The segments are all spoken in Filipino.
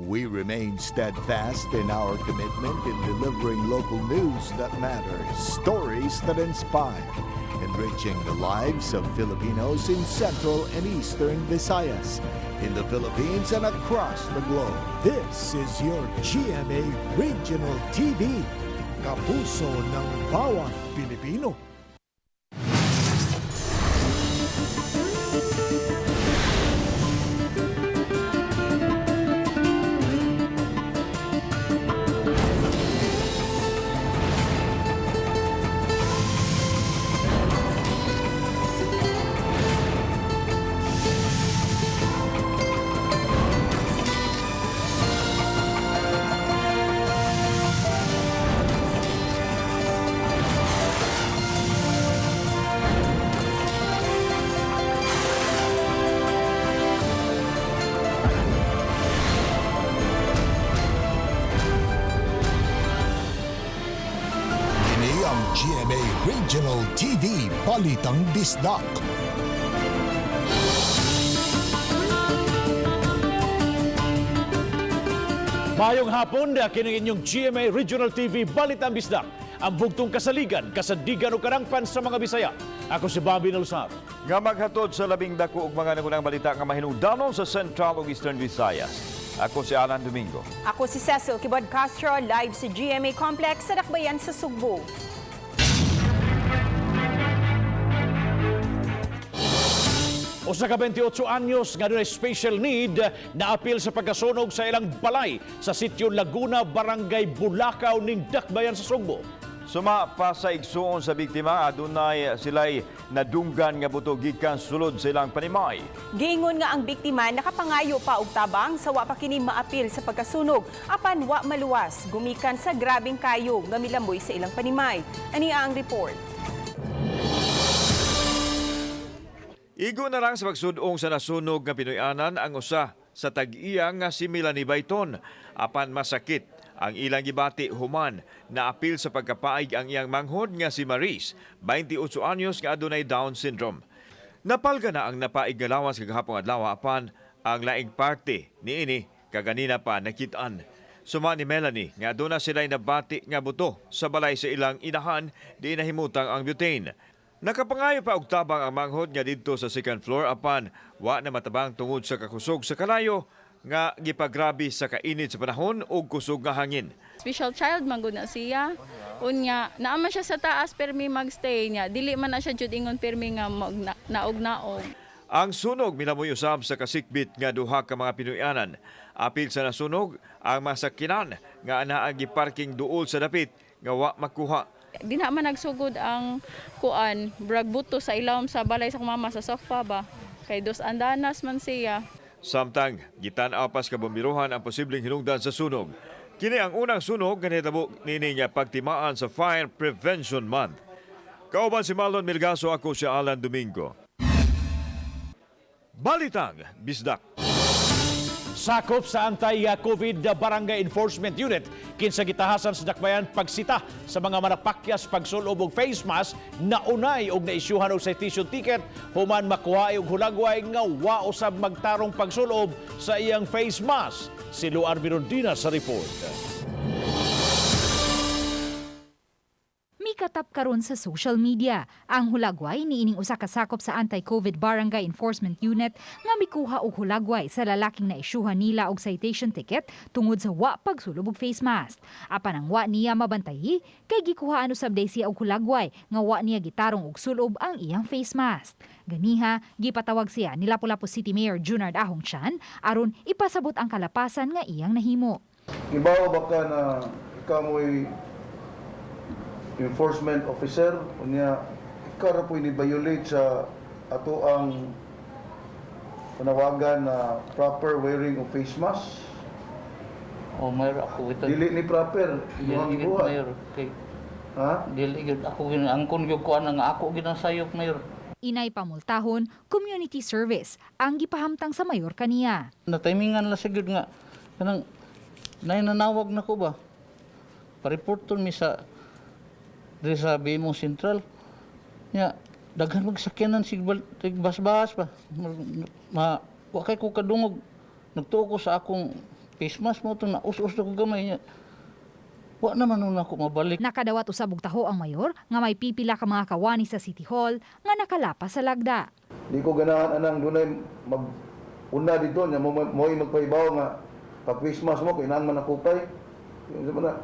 We remain steadfast in our commitment in delivering local news that matters, stories that inspire, enriching the lives of Filipinos in Central and Eastern Visayas, in the Philippines and across the globe. This is your GMA Regional TV, kapuso ng bawat Pilipino. GMA Regional TV, Balitang Bisdak. Mayong hapon, kining inyong GMA Regional TV, Balitang Bisdak. Ang bugtong kasaligan, kasandigan o karangpan sa mga Bisaya. Ako si Bobby Nalsar. Nga maghatod sa labing dako ug mga nagunang balita nga mahinungdanon sa Central ug Eastern Visayas. Ako si Alan Domingo. Ako si Cecil Kibod Castro, live sa GMA Complex sa Dakbayan sa Sugbo. O sa ka 28 anyos nga doon ay special need na apil sa pagkasunog sa ilang balay sa sitio Laguna, Barangay Bulacau ning Dakbayan sa Sugbo. Suma pa sa igsuon sa biktima, adunay sila'y nadunggan nga buto gikan sulod sa ilang panimay. Giingon nga ang biktima nakapangayo pa og tabang sa wa pa kini maapil sa pagkasunog apan wa maluwas gumikan sa grabing kayo nga milamoy sa ilang panimay. Ania ang report. Igo na lang sa pagsudong sa nasunog nga Pinoyanan ang usa sa tag-iyang nga si Melanie Bayton. Apan masakit ang ilang gibati human na apil sa pagkapaig ang iyang manghod nga si Maris, 28 anyos nga adunay Down syndrome. Napalga na ang napaig nga lawas kagahapon adlaw apan ang laing parte niini kaganina pa nakitaan. Suma ni Melanie nga aduna sila'y nabati nga buto sa balay sa ilang inahan di nahimutang ang butane. Nakapangayo pa og tabang ang manghod nga didto sa second floor apan wa na matabang tungod sa kakusog sa kalayo nga gipagrabi sa kainit sa panahon ug kusog nga hangin. Special child man gud na siya. Unya naama siya sa taas permi magstay niya. Dili man na siya jud ingon permi nga naog-naog. Ang sunog minamoy usab sa kasikbit nga duha ka mga Pinoyanan. Apil sa nasunog ang masakinan nga anaa giparking duol sa dapit nga wa makuha. Di na man nagsugod ang kuan, brag buto sa ilawom sa balay sa mama sa sofa ba. Kay dos andanas man siya. Samtang gitan-aw pas ka bombiruhan ang posibleng hinungdan sa sunog. Kini ang unang sunog nga nahitabo nini nga pagtimaan sa Fire Prevention Month. Kauban si Marlon Milgaso, ako si Alan Domingo. Balitang Bisdak. Sakop sa anti-COVID Barangay Enforcement Unit kinsa gitahasan sa Dakbayan pagsita sa mga manapakyas pagsulob og face mask na unay og naisyuhan og citation ticket human makuha og hulagway nga wa usab magtarong pagsulob sa iyang face mask. Si Luar Mirondina sa report. Mikatap karon sa social media ang hulagway niining usa ka sakop sa anti-COVID Barangay Enforcement Unit nga mikuha og hulagway sa lalaking naisyuhan nila og citation ticket tungod sa wa pagsulob og face mask. Apan ang wa niya mabantayi kay gikuhaan usab day siya og hulagway nga wa niya gitarong og sulob ang iyang face mask. Ganiha gipatawag siya ni Lapu-Lapu City Mayor Junard Ahong Chan aron ipasabot ang kalapasan nga iyang nahimo. Ibawa ba ka na ikaw mo'y enforcement officer, unya ikaw po ini-violate sa ato ang panawagan na proper wearing of face mask? O mayroon ako ito. Dili ni proper, inyong gibuhat. Mayroon. Ha? Dili yun ako, angkon yung kuha na nga ako ginasayok mayroon. Inay pamultahon, community service ang gipahamtang sa mayor kaniya. Natimingan lang sa gyud nga. Kanang nanawag na ko ba? Pa-reporton mi sa diri sa BMO Central. Ya, daghan magsakyanan sig bas-bas pa. Wa kay ko kadungog. Nagtuo ko sa akong face mask mo to na us-us na ko gamay niya. Wa naman nun ako mabalik. Nakadawat usab og taho ang mayor nga may pipila ka mga kawani sa City Hall nga nakalapas sa lagda. Di ko ganahan anang dunay una dito nya mo magpaibaw nga pag Christmas mo kailangan man nakupay.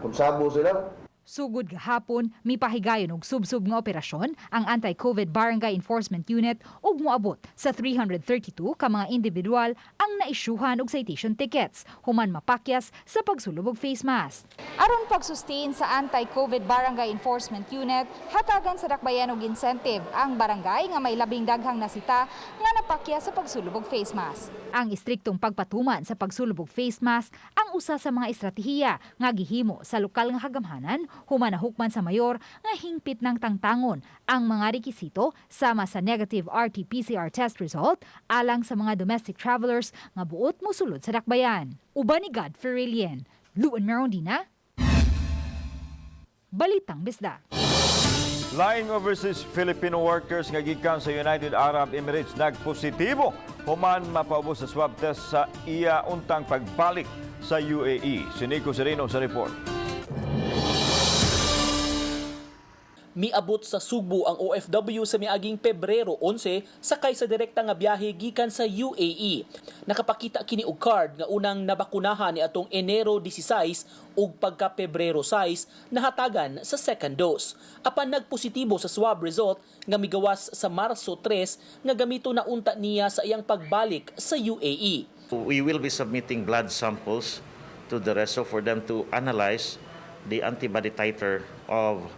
Kung sabo sila. Sugod gahapon, mipahigayon og subsub nga operasyon ang Anti-COVID Barangay Enforcement Unit ug moabot sa 332 ka mga individual ang naisyuhan og citation tickets human mapakyas sa pagsulub og face mask. Aron pagsustain sa Anti-COVID Barangay Enforcement Unit, hatagan sa dakbayan og incentive ang barangay nga may labing daghang nasita nga napakyas sa pagsulub og face mask. Ang istriktong pagpatuman sa pagsulub og face mask ang usa sa mga estratehiya nga gihimo sa lokal nga kagamhanan human nahukman sa mayor nga hingpit ng tangtangon ang mga rekisito sama sa negative RT-PCR test result alang sa mga domestic travelers nga buot mosulod sa dakbayan. Uban ni God Ferrilien, Luan Merondina, Balitang Bisdak. Laing overseas Filipino workers nga gikan sa United Arab Emirates nagpositibo human mapaubos sa swab test sa iya untang pagbalik sa UAE. Si Nico Sereno sa report. Miabot sa Subo ang OFW sa miaging Pebrero 11 sakay sa direkta nga biyahe gikan sa UAE. Nakapakita kini og card nga unang nabakunahan ni atong Enero 16 ug pagka Pebrero 6 nahatagan sa second dose. Apan nagpositibo sa swab result nga migawas sa Marso 3 nga gamito na unta niya sa iyang pagbalik sa UAE. We will be submitting blood samples to the reso for them to analyze the antibody titer of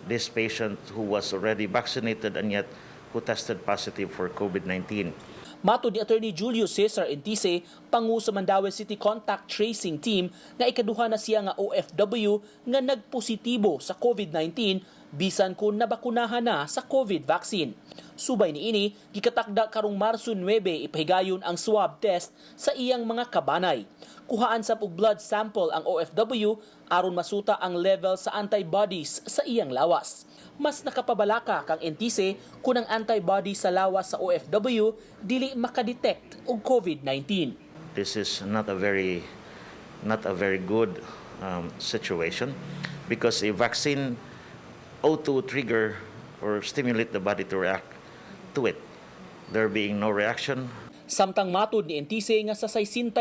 this patient who was already vaccinated and yet who tested positive for COVID-19. Matod ni Attorney Julio Cesar Entice, pangu sa Mandaue City Contact Tracing Team, nga ikaduha na siya nga OFW nga nagpositibo sa COVID-19 bisan kung nabakunahan na sa COVID vaccine. Subay niini, gikatakda karong Marso 9 ipahigayon ang swab test sa iyang mga kabanay. Kuhaan sa blood sample ang OFW aron masuta ang level sa antibodies sa iyang lawas. Mas nakapabalaka kang Entice kung ang antibody sa lawas sa OFW dili makadetect og COVID-19. This is not a very good situation because a vaccine ought to trigger or stimulate the body to react to it. There being no reaction. Samtang matod ni Entice nga sa 69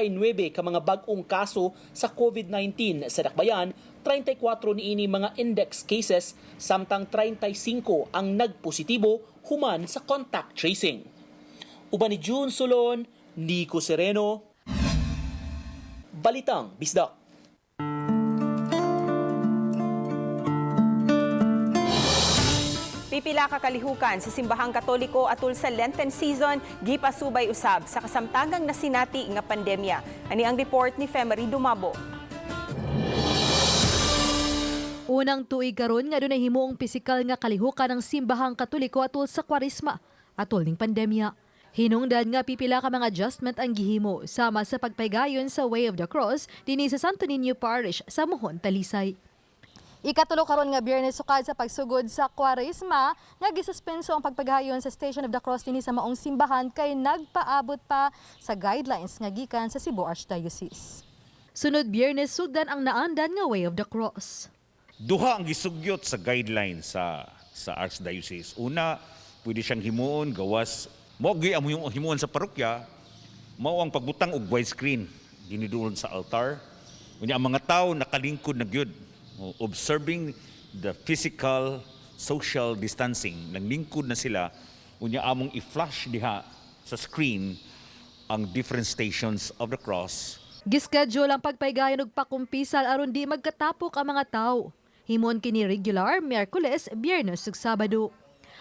ka mga bag-ong kaso sa COVID-19 sa dakbayan, 34 niini mga index cases, samtang 35 ang nagpositibo human sa contact tracing. Uban ni June Solon, Nico Sereno, Balitang Bisdak. Pipila ka kalihukan sa simbahang Katoliko atul sa Lenten season, gipasubay usab sa kasamtangang nasinati nga pandemya. Ani ang report ni Femery Dumabo. Unang tuig karon nga dunay himuong pisikal nga kalihukan ng simbahang Katoliko atul sa Kwaresma atul ning pandemya. Hinungdan nga pipila ka mga adjustment ang gihimo sama sa pagpaygayon sa Way of the Cross dinhi sa Santo Niño Parish sa Mohon, Talisay. Ikatulo karon nga Biyernes sukad sa pagsugod sa Kwaresma nga gisuspenso ang pagpagayon sa Station of the Cross dinhi sa maong simbahan kay nagpaabot pa sa guidelines nga gikan sa Cebu Archdiocese. Sunod Biyernes sugdan ang naandan nga Way of the Cross. Duha ang gisugyot sa guidelines sa Archdiocese. Una, pwede siyang himuon gawas mo gi ang himuon sa parokya, mao ang pagbutang og widescreen dinidulon sa altar. Unya ang mga tawo nakalingkod na gyud, observing the physical, social distancing. Nanglingkod na sila, unya among i-flash diha sa screen ang different stations of the cross. Gischedule ang pagpaygayon og pakumpisal aron di magkatapok ang mga tawo. Himon kini regular, Miyerkules, Biyernes ug Sabado.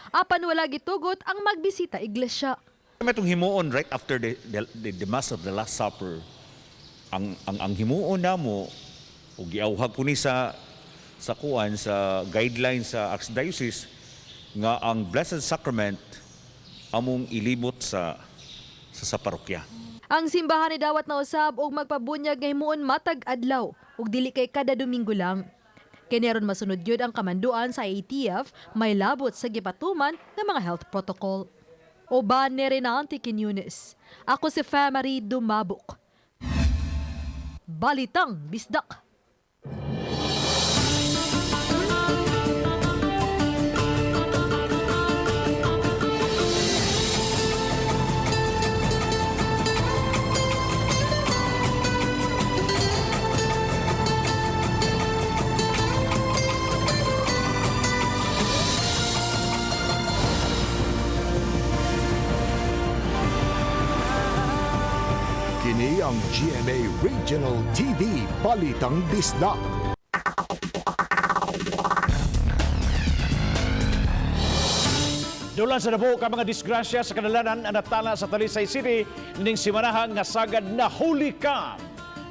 Apan wala gitugot ang magbisita iglesia. May itong himuon right after the Mass of the Last Supper. Ang himuon namo ug giawhag ko ni sa kuan sa guidelines sa Archdiocese nga ang Blessed Sacrament among ilibot sa parokya. Ang simbahan ni dawat na usab og magpabunyag nga himuon matag adlaw ug dili kay kada Domingo lang. Kaniaron masunod yun ang kamanduan sa ATF may labot sa gipatuman ng mga health protocol. Oban ni Renante Quiñones. Ako si Femery Dumabok. Balitang Bisdak. Kini ang GMA Regional TV Balitang Bisdak. Dulan sa nabo ka mga disgrasya sa kanalanan ang natala sa Talisay City ning simanahang nga sagad na huli ka.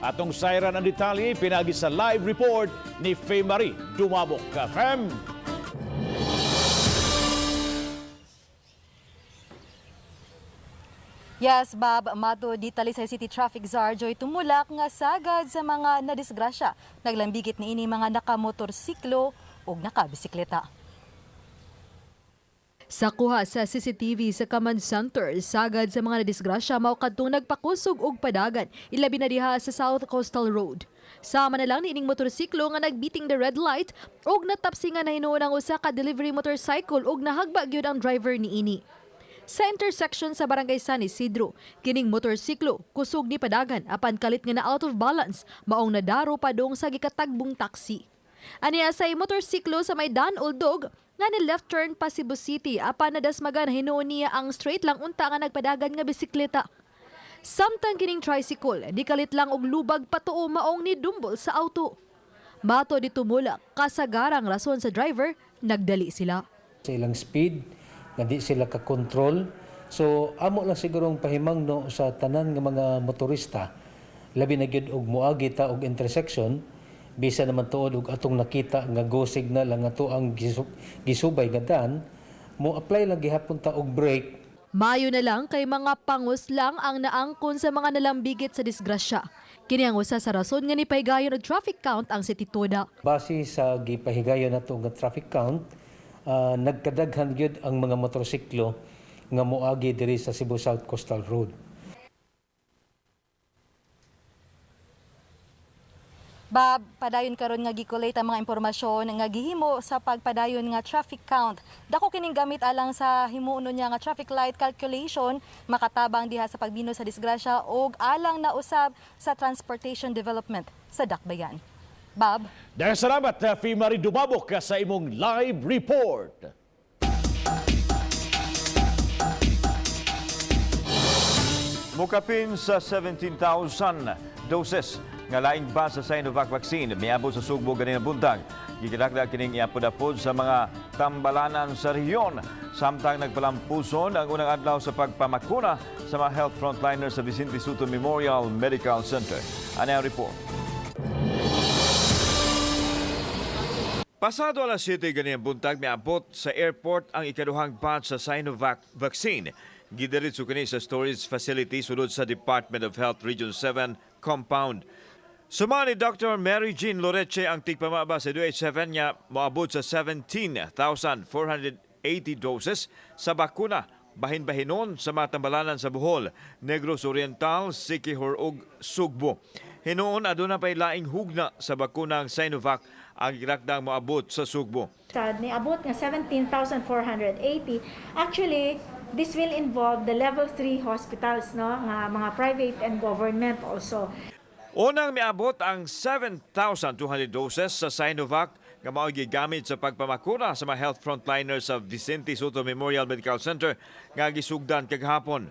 Atong sayran ang detalye pinagi sa live report ni Faye Marie Dumabok. Fem. Yes, Bob, mato di Talisay City Traffic Czar Joy tumulak nga sagad sa mga nadisgrasya. Naglambigit ni ini mga nakamotorsiklo o nakabisikleta. Sa kuha sa CCTV sa Command Center, sagad sa mga nadisgrasya mao kadtong nagpakusog og padagan, ilabi na diha sa South Coastal Road. Sama na lang niining motorsiklo nga nagbiting the red light og natapsingan na hinuon ang usa ka delivery motorcycle og nahagba gyud ang driver niini. Sa intersection sa Barangay San Isidro, kining motorsiklo kusog ni padagan apan kalit nga na out of balance maong nadaro padong sa gikatagbong taxi. Ania sa motorsiklo sa may Dan Uldog nga ni left turn pa Cebu City apan nadasmagan hinuon niya ang straight lang unta nga nagpadagan nga bisikleta. Samtang kining tricycle di kalit lang og lubag patuo maong ni dumbol sa auto. Mato di tumulak kasagarang rason sa driver nagdali sila. Sa ilang speed nga di sila ka-control. So amo lang siguro ang pahimangno sa tanan nga mga motorista labi na gyud og moagi ta og intersection bisa naman tuod og atong nakita nga go signal ang ato ang gisubay nga daan mo apply lang gihapon ta og brake. Mayo na lang kay mga pangus lang ang naangkon sa mga nalambigit sa disgrasya. Kini ang usa sa rason nga nipahigayon og traffic count ang City Toda. Base sa gipahigayon nato nga traffic count, nagkadaghan gyud ang mga motorsiklo nga moagi diri sa Cebu South Coastal Road. Bob, padayon karon nga gi-collate ang mga impormasyon nga gihimo sa pagpadayon nga traffic count. Dako kining gamit alang sa himuon niya nga traffic light calculation, makatabang diha sa pagbino sa disgrasya ug alang na usab sa transportation development sa Dakbayan. Bob. Dahil salamat, Faye Marie Dumabok sa imong live report. Mukapin sa 17,000 doses nga laing ba sa Sinovac vaccine miabot sa Sugbo ganina buntag. Gikidakdak kining iapod-apod sa mga tambalanan sa rehiyon. Samtang nagpalampuson ang unang adlaw sa pagpamakuna sa mga health frontliners sa Vicente Soto Memorial Medical Center. Ania report. Pasado alas 7 ganyan buntag miabot sa airport ang ikaduhang batch sa Sinovac vaccine. Gidiretso kini sa storage facility sulod sa Department of Health Region 7 compound. Suma ni Dr. Mary Jean Loreche ang tigpamaba sa DH7 niya moabot sa 17,480 doses sa bakuna bahin-bahinon sa mga tambalanan sa Bohol, Negros Oriental, Siquijor ug Sugbo. Hinuon aduna pay laing hugna sa bakunang Sinovac ang girakdang moabot sa Sugbo. Niabot nga 17,480. Actually, this will involve the level 3 hospitals, no, nga mga private and government also. Unang miabot ang 7,200 doses sa Sinovac nga mao gigamit sa pagpamakuna sa mga health frontliners sa Vicente Soto Memorial Medical Center nga gisugdan kagahapon.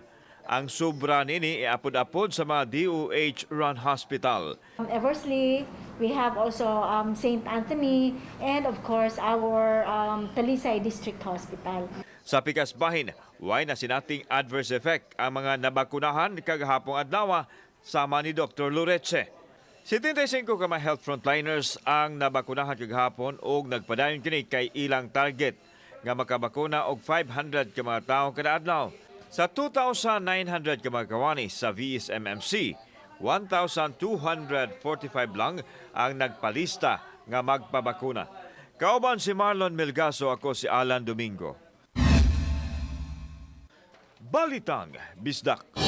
Ang sobra nini iapod-apod sa mga DOH-run hospital. Eversley, we have also St. Anthony and of course our Talisay District Hospital. Sa pikas bahin, way na sinating adverse effect ang mga nabakunahan kagahapong adlaw sama ni Dr. Loreche. 75 ka mga health frontliners ang nabakunahan kagahapon o nagpadayon kini kay ilang target nga makabakuna og 500 ka mga tawo kada adlaw. Sa 2,900 ka mga kawani sa VSMMC, 1,245 lang ang nagpalista nga magpabakuna. Kauban si Marlon Melgaso, ako si Alan Domingo. Balitang Bisdak.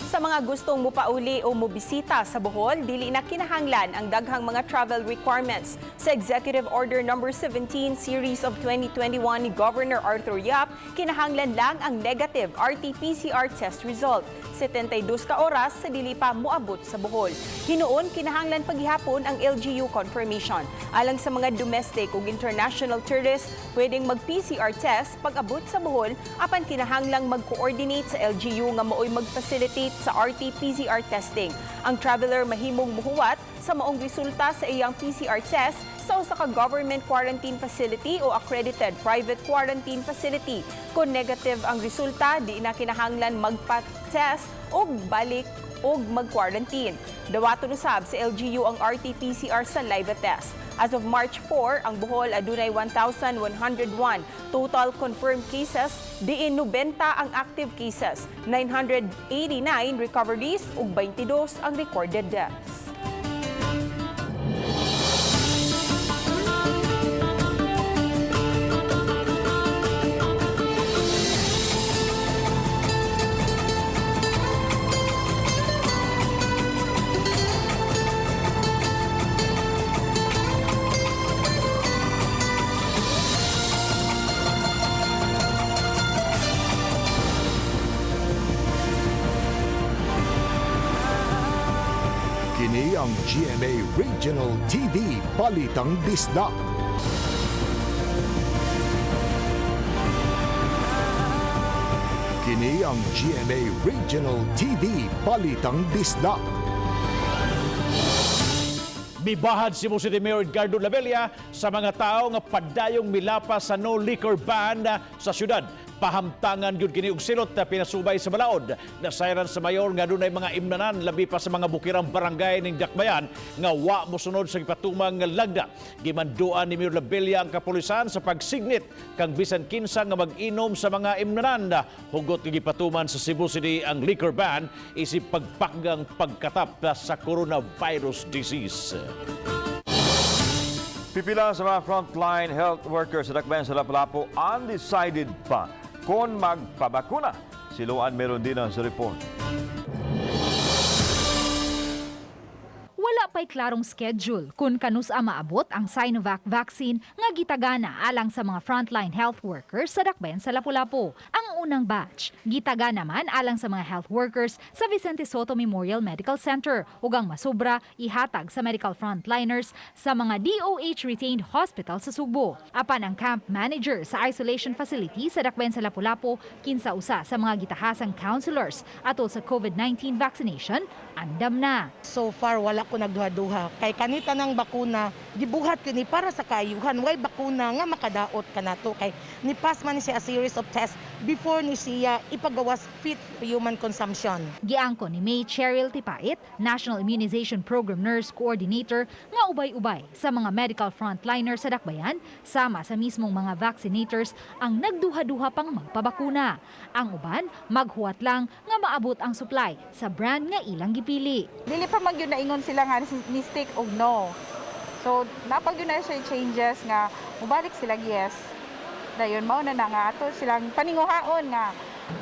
Sa mga gustong mupauli o mubisita sa Bohol, dili na kinahanglan ang daghang mga travel requirements. Sa Executive Order No. 17 Series of 2021 ni Governor Arthur Yap, kinahanglan lang ang negative RT-PCR test result. 72 ka oras sa dili pa moabot sa Bohol. Hinuon, kinahanglan paghihapon ang LGU confirmation. Alang sa mga domestic ug international tourists, pwedeng mag-PCR test pag-abot sa Bohol, apan kinahanglang mag-coordinate sa LGU nga maoy mag-facilitate sa RT-PCR testing. Ang traveler mahimong muhuwat sa maong resulta sa iyang PCR test sa usa ka government quarantine facility o accredited private quarantine facility. Kung negative ang resulta, di na kinahanglan magpa-test o balik o mag-quarantine. Dawaton usab sa LGU ang RT-PCR sa live test. As of March 4, ang Bohol adunay 1,101 total confirmed cases, diin 90 ang active cases, 989 recoveries ug 22 ang recorded deaths. Kini ang GMA Regional TV Balitang Bisdak. Kini ang GMA Regional TV Balitang Bisdak. Mibahad si City Mayor Edgardo Labella sa mga tao nga padayong milapas sa no liquor ban sa syudad. Pahamtangan yun kini og silot na pinasubay sa balaod. Nasayran sa mayor nga dunay mga imnanan labi pa sa mga bukirang barangay ning Dakbayan nga wa mosunod sa gipatumang lagda. Gimanduan ni Mayor Labella ang kapulisan sa pagsignit kang bisan kinsa nga mag-inom sa mga imnanan. Hugot nga gipatuman sa Cebu City ang liquor ban isip pagpakgang pagkatap sa coronavirus disease. Pipila sa mga frontline health workers sa Dakbayan sa Lapu-Lapu undecided pa kung magpabakuna. Siluan meron din sa report. Wala pa'y klarong schedule kung kanus maabot ang Sinovac vaccine nga gitagana alang sa mga frontline health workers sa Dakbayan sa Lapu-Lapu. Ang unang batch, gitagana naman alang sa mga health workers sa Vicente Soto Memorial Medical Center ug ang masubra ihatag sa medical frontliners sa mga DOH-retained hospital sa Sugbo. Apan ang camp manager sa isolation facility sa Dakbayan sa Lapu-Lapu kinsa-usa sa mga gitahasang counselors atol sa COVID-19 vaccination, andam na. So far, wala ko nagduha-duha. Kay kanita ng bakuna, gibuhat kini para sa kaayuhan. Way bakuna nga makadaot kanato. Kay nipas man siya a series of tests before ni siya ipagawas fit for human consumption. Giangko ni May Cheryl Tipait, National Immunization Program Nurse Coordinator, nga ubay-ubay sa mga medical frontliners sa Dakbayan, sama sa mismong mga vaccinators ang nagduha-duha pang magpabakuna. Ang uban, maghuwat lang nga maabot ang supply sa brand nga ilang gipili. Dili pa magyud na ingon sila nga mistake og no. So napag yun na siya changes nga mubalik sila yes. Dayon mao na nga ato silang paninguhaon nga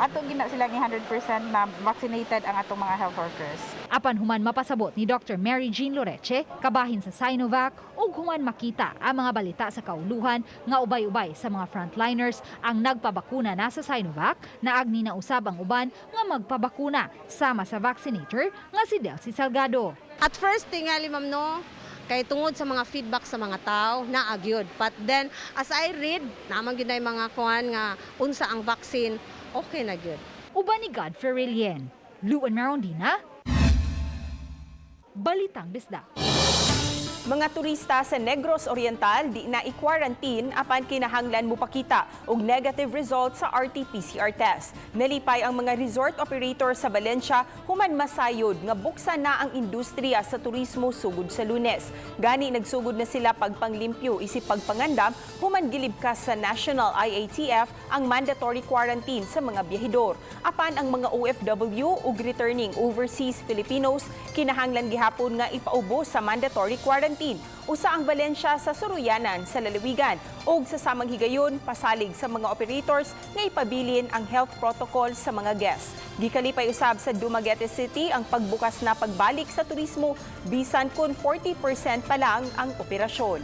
ato gina silang 100% na vaccinated ang atong mga health workers. Apan human mapasabot ni Dr. Mary Jean Loreche, kabahin sa Sinovac, ug human makita ang mga balita sa kauluhan nga ubay-ubay sa mga frontliners ang nagpabakuna na sa Sinovac, naagni na usab ang uban nga magpabakuna sama sa vaccinator nga si Delcy Salgado. At first tingali ma'am no, kay tungod sa mga feedback sa mga tao na agyod. But then as I read, naman gyud ay mga kuan nga unsa ang vaccine, okay na gyud. Uban ni Godfrey Rilien, Luan Marondina, Balitang Bisdak. Mga turista sa Negros Oriental di na i-quarantine apan kinahanglan mupakita og negative result sa RT-PCR test. Nalipay ang mga resort operator sa Valencia human masayod nga buksan na ang industriya sa turismo sugod sa Lunes. Gani nagsugod na sila pagpanglimpyo isip pagpangandam human gilibkas sa National IATF ang mandatory quarantine sa mga biyahedor. Apan ang mga OFW ug returning overseas Filipinos kinahanglan gihapon nga ipaubos sa mandatory quarantine COVID-19 usa ang Valencia sa Suruyanan sa lalawigan ug sa samang higayon pasalig sa mga operators nga ipabilin ang health protocol sa mga guests. Gikalipay usab sa Dumaguete City ang pagbukas na pagbalik sa turismo bisan kun 40% pa lang ang operasyon.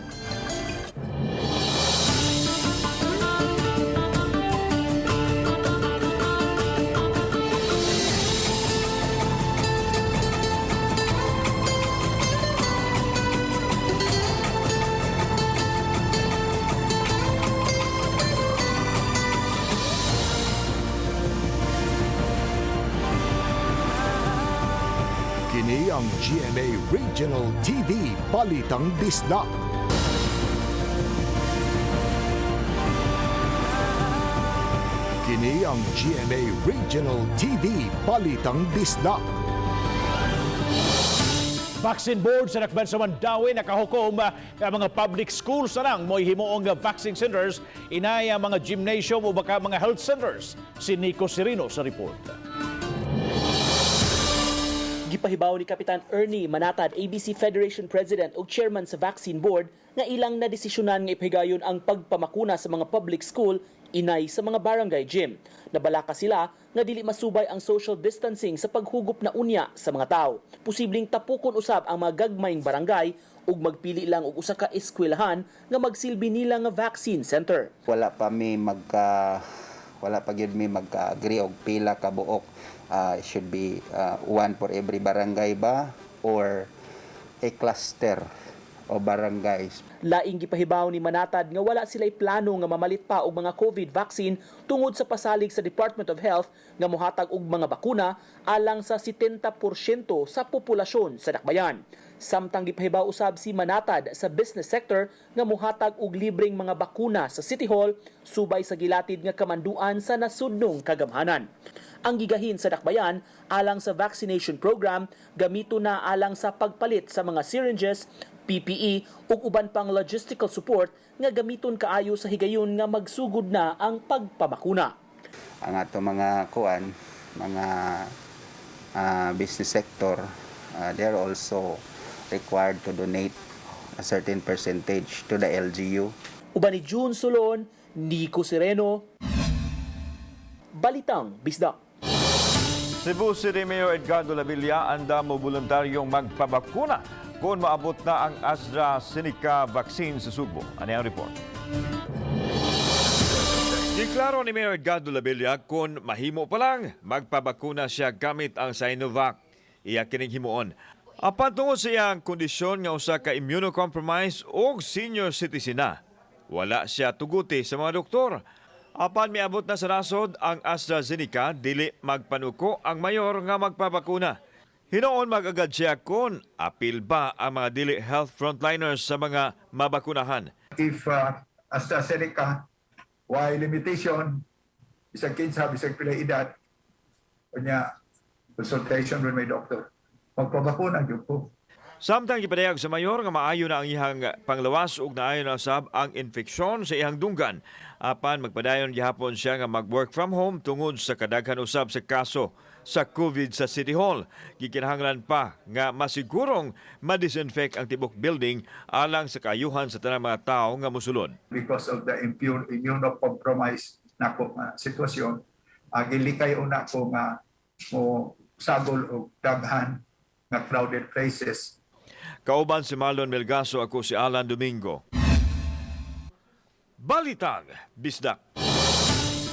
Kini ang GMA Regional TV Balitang Bisdak. Kini ang GMA Regional TV Balitang Bisdak. Vaccine Board sa Nakban sa Mandawi nakahukom ang mga public schools na lang mo'y himuong vaccine centers, inay ang mga gymnasium o baka mga health centers. Si Nico Sirino sa report. Gipahibaw ni Kapitan Ernie Manatad, ABC Federation President ug Chairman sa Vaccine Board, nga ilang na desisyonan nga ipahigayon ang pagpamakuna sa mga public school inay sa mga barangay gym. Nabalaka sila nga dili masubay ang social distancing sa paghugop na unya sa mga tao. Posibleng tapukon usab ang mga gagmayng barangay ug magpili lang og usa ka eskwelahan nga magsilbi nila nga vaccine center. Wala pa gyud mi magka-agree og pila ka buok. It should be one for every barangay ba or a cluster o barangays. Laing gipahibaw ni Manatad nga wala sila'y plano nga mamalit pa og mga COVID vaccine tungod sa pasalig sa Department of Health nga mohatag og mga bakuna alang sa 70% sa populasyon sa Dakbayan. Samtang gipahibaw usab si Manatad sa business sector nga mohatag og libreng mga bakuna sa City Hall subay sa gilatid nga kamanduan sa nasudnong kagamhanan. Ang gigahin sa Dakbayan alang sa vaccination program gamito na alang sa pagpalit sa mga syringes, PPE ug uban pang logistical support nga gamiton kaayo sa higayon nga magsugod na ang pagpabakuna. Ang ato mga business sector, they are also required to donate a certain percentage to the LGU. Uban ni June Solon, Nico Sireno, Balitang Bisdak. Cebu City Mayor Edgardo Labilla anda mo voluntaryong magpabakuna kung maabot na ang AstraZeneca vaccine sa Subo. Ano ang report? Diklaro ni Mayor Edgardo Labilla kung mahimo pa lang magpabakuna siya gamit ang Sinovac. Iya kining himuon. Apan tungod sa iyang kondisyon nga usa ka immunocompromised o senior citizen na, wala siya tuguti sa mga doktor. Apan miabot na sa nasod ang AstraZeneca, dili magpanuko ang mayor nga magpabakuna. Hinoon mag-agad siya kung apil ba ang mga dili health frontliners sa mga mabakunahan. If AstraZeneca, why limitation, isang kinsa, isang pila edad, kanya consultation with my doctor, magpabakuna yun po. Samtang ipadayag sa mayor nga maayo na ang ihang panglawas ug naayo na sab ang infeksyon sa ihang dunggan. Apan magpadayon gihapon siya nga mag-work from home tungod sa kadaghan usab sa kaso sa COVID sa City Hall. Gikinahanglan pa nga masigurong ma-disinfect ang tibok building alang sa kaayuhan sa tanang mga tao nga mosulod. Because of the immunocompromised na sitwasyon, gilikay una ko nga mo sagol og daghan nga crowded places. Kauban si Marlon Melgaso, ako si Alan Domingo. Balitang Bisdak.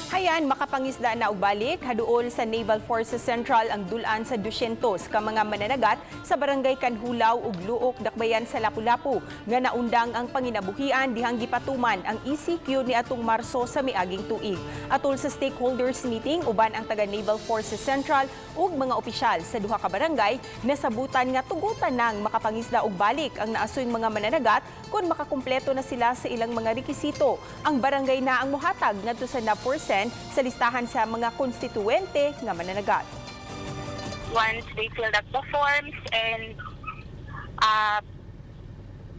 Hayan, makapangisda na ubalik, haduol sa Naval Forces Central ang dulan sa 200 ka mga mananagat sa barangay Kanhulaw ug Luok, Dakbayan sa Lapu-Lapu, nga naundang ang panginabuhian dihang gipatuman ang ECQ ni atong Marso sa miaging tuig. Atol sa stakeholders meeting, uban ang taga Naval Forces Central ug mga opisyal sa duha ka barangay, nasabutan nga tugutan nang makapangisda og balik ang naasoyng mga mananagat kung makakumpleto na sila sa ilang mga rekisito. Ang barangay na ang mohatag ngadto sa 9% sa listahan sa mga konstituwente nga mananagat. Once they filled up the forms and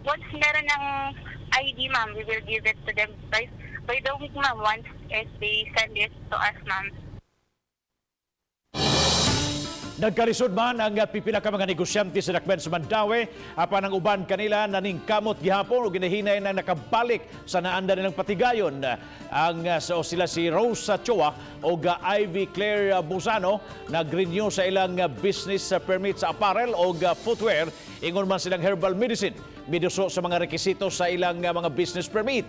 once meron ng ID, ma'am, we will give it to them by the week, ma'am, once they send it to us, ma'am. Nagkalisod man ang pipila ka mga negosyante sa Dakbayan sa Mandawi, apan ang uban kanila naningkamot gihapon o ginahinay na nakabalik sa naanda nilang patigayon. Sila si Rosa Choa o Ivy Claire Busano nag-renew sa ilang business permit sa apparel o footwear, ingon man silang herbal medicine. Miduso sa mga rekisito sa ilang mga business permit.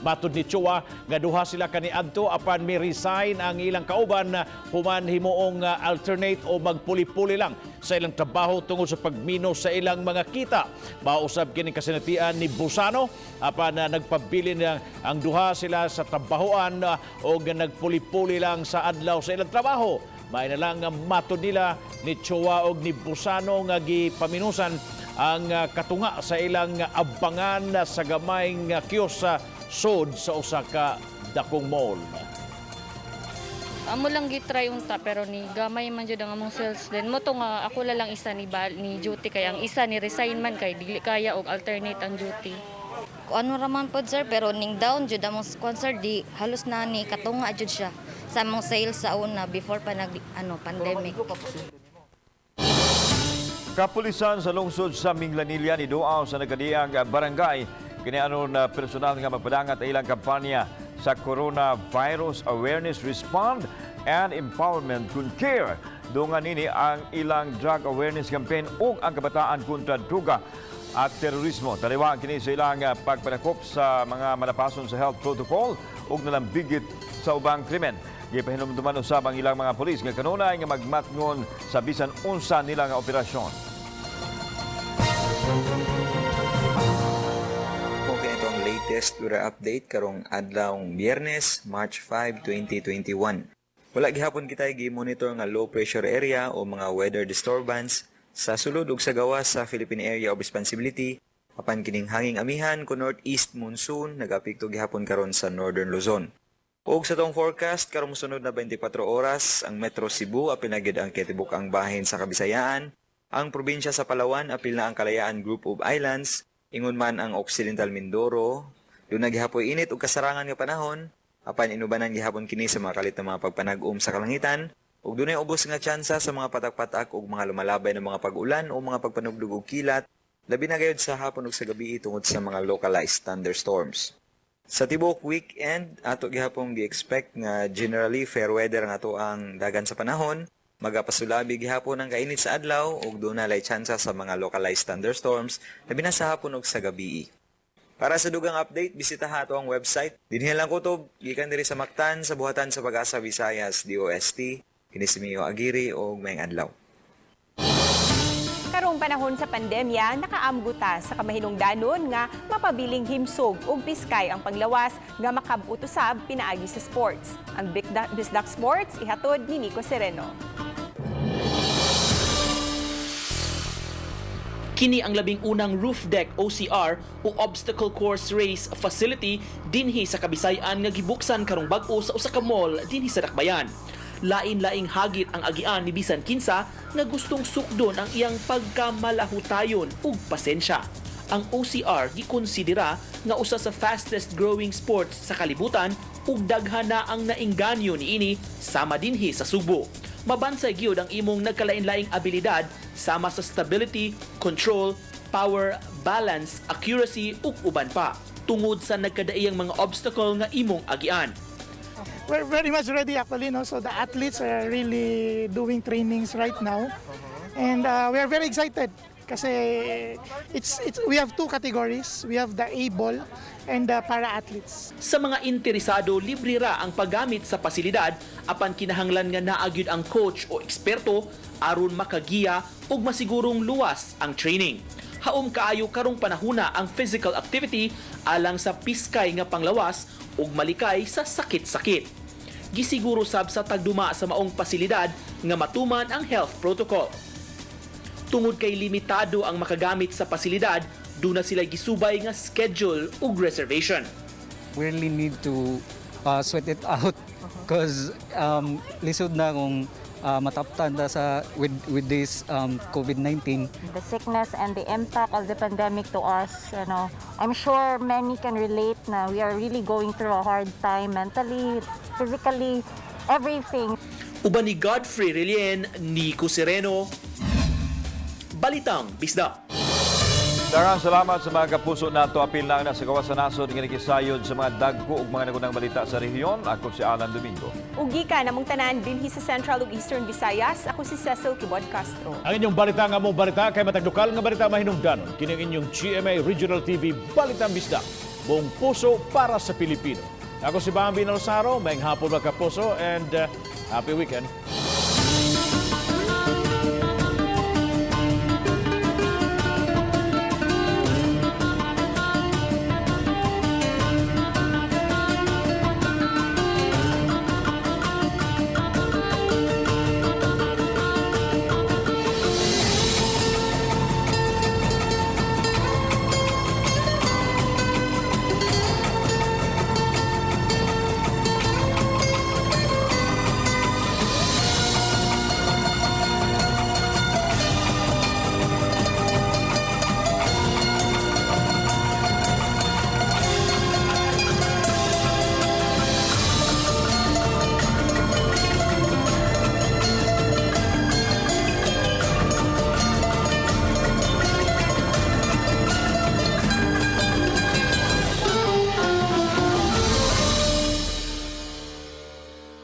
Matud ni Choa nga duha sila kaniadto apan may resign ang ilang kauban human himuong alternate o magpuli-puli lang sa ilang trabaho tungod sa pagmino sa ilang mga kita. Mausab kini kasinatian ni Busano apan nagpabilin ang duha sila sa trabahoan o nagpuli-puli lang sa adlaw sa ilang trabaho. May na lang matud nila ni Choa o ni Busano nga gipaminusan ang katunga sa ilang abangan sa gamayng kiosk sa sod sa usa ka dakong mall. Amo lang gitry unta pero ni gamay man jud ang among sales din mo to nga ako lang isa ni duty kay ang isa ni resign man kay dili kaya og alternate ang duty. Ano raman pod sir pero ning down jud among sponsor di halos na ni katunga jud siya sa among sales sa una before pa pandemic. Kapulisan sa lungsod sa Minglanilla ni Duaw sa nagkadiang barangay kinianon na personal nga magpadangat ang ilang kampanya sa Coronavirus Awareness Respond and Empowerment kun CARE. Dungan nini ang ilang drug awareness campaign ug ang kabataan kontra druga at terorismo. Taliwa kini sa ilang pagpadakop sa mga manapason sa health protocol ug nalambigit sa ubang krimen. Gipahinumduman usab ang ilang mga pulis nga kanunay nga magmatngon sa bisan unsa nila nga operasyon. Okay, ito ang latest weather update karong adlawng Biyernes, March 5, 2021. Wala gihapon kita gi-monitor nga low pressure area o mga weather disturbance sa sulod ug sa gawas sa Philippine Area of Responsibility apan kining hanging amihan ko northeast monsoon nagapekto gihapon karon sa northern Luzon. Og sa tong forecast karong mosunod na 24 oras ang Metro Cebu apil na gid ang kitibuk ang bahin sa Kabisayaan, ang probinsya sa Palawan apil na ang Kalayaan Group of Islands, ingon man ang Occidental Mindoro, doon nagihapoy init ug kasarangan nga panahon, apan inubanan gihapon kini sa mga kalit na mga pagpanag-um sa kalangitan, ug dunay ubos nga tsansa sa mga patak-patak ug mga lumalabay na mga pag-ulan o mga pagpanugdug og kilat, labi na gayud sa hapon ug sa gabi tungod sa mga localized thunderstorms. Sa tibok weekend, ato gihapon gi-expect nga generally fair weather nga ato ang dagan sa panahon, magapasulabi gihapon ang kainit sa adlaw ug dunay tsansa sa mga localized thunderstorms labi na sa hapon ug sa gabi. Para sa dugang update, bisitaha ato ang website. Dinhi lang kutob gikan diri sa Mactan sa buhatan sa Pag-asa Visayas DOST. Kini si Mio Aguirre og mayong adlaw. Karong panahon sa pandemya, nakaambuta sa kamahinungdanon nga mapabiling himsog ug piskay ang panglawas nga makabutusab pinaagi sa sports. Ang Bisdak Sports ihatod ni Nico Sereno. Kini ang labing unang roof deck OCR o obstacle course race facility dinhi sa Kabisayan nga gibuksan karong bag-o sa usa ka mall dinhi sa Dakbayan. Lain-laing hagit ang agian ni bisan kinsa nga gustong sukdon ang iyang pagkamalahutayon ug pasensya. Ang OCR gikonsidera nga usa sa fastest growing sports sa kalibutan ug daghan na ang nainganyo niini sama dinhi sa Subo. Mabansay gyud ang imong nagkalain-laing abilidad sama sa stability, control, power, balance, accuracy ug uban pa tungod sa nagkadaiyang mga obstacle nga imong agian. We're very much ready actually, no? So the athletes are really doing trainings right now, and we are very excited kasi we have two categories. We have the able and the para athletes. Sa mga interesado, libre ra ang paggamit sa pasilidad apan kinahanglan nga naagyud ang coach o eksperto aron makagiya ug masigurong luwas ang training. Haom kaayo karong panahuna ang physical activity alang sa piskay nga panglawas ug malikay sa sakit-sakit. Gisiguro sab sa tagduma sa maong pasilidad nga matuman ang health protocol. Tungod kay limitado ang makagamit sa pasilidad, duna sila gisubay nga schedule ug reservation. We really need to sweat it out because lisod na kung mataptan sa with this COVID-19. The sickness and the impact of the pandemic to us, I'm sure many can relate na we are really going through a hard time mentally, physically, everything. Uban ni Godfrey Relien, Nico Sereno, Balitang Bisdak. Daghang salamat sa mga kapuso nato. Apil na sa kawasan nasod nga nakisayod sa mga dagko ug mga nagunang balita sa rehiyon. Ako si Alan Domingo. Ugi ka namong tanan dinhi sa Central ug Eastern Visayas. Ako si Cecil Kibod Castro. Ang inyong balita nga mong balita kay matag lokal nga balita mahinungdanon. Kini ang inyong GMA Regional TV Balitang Bisdak. Buong puso para sa Pilipino. Ako si Bambi Nalsaro, maayong hapon mga kapuso and happy weekend.